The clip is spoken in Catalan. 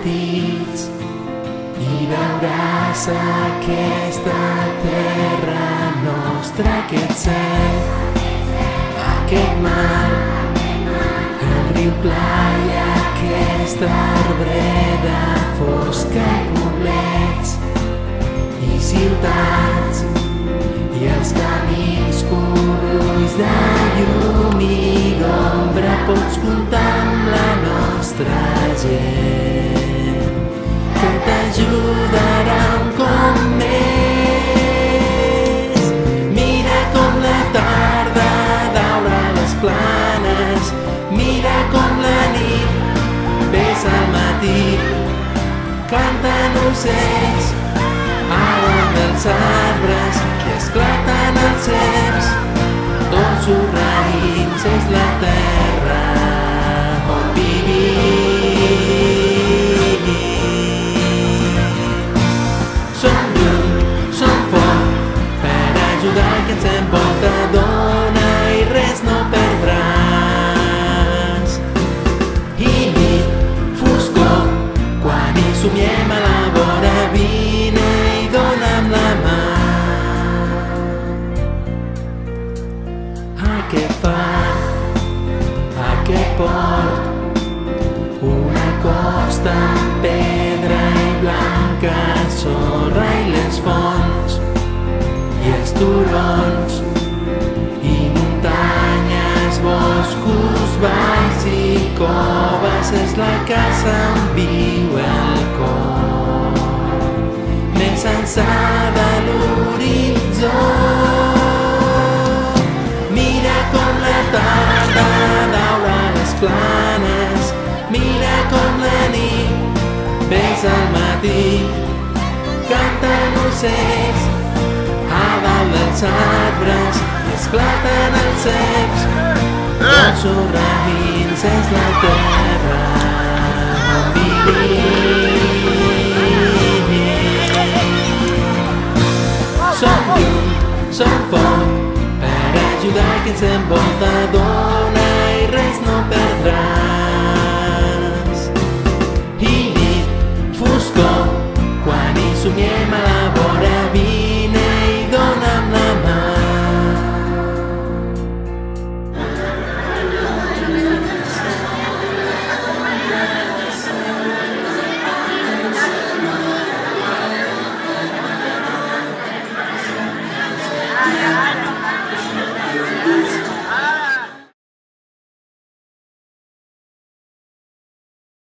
petits i veuràs aquesta terra nostra, aquest cel, aquest mar, el riu clar i aquest arbreda fosca i poblets i ciutats i els camins curts de llum i d'ombra. Pots comptar amb la nostra gent que t'ajudarà un cop més. Mira com la tarda daura les planes, mira com la nit ves al matí, canten ocells a dalt dels arbres i esclaten els ceps, dolços raïms és la terra on vivim. Som llum, som foc per ajudar el que ens envolta, dona i res no perdràs. I nit, foscor, quan hi somiem a la vora, vine i dona'm la mà. Aquest far, aquest port, una costa amb pedra i blanca sorra i les fonts i els turons i muntanyes, boscos, valls i coves és la casa on viu el cor més ençà de l'horitzó. Mira com la tarda daura les planes, mira com la nit ves al matí, canten ocells a dalt dels arbres i esclaten els ceps, dolços raïms és la terra on vivim. Som llum, som foc per ajudar que ens envolta,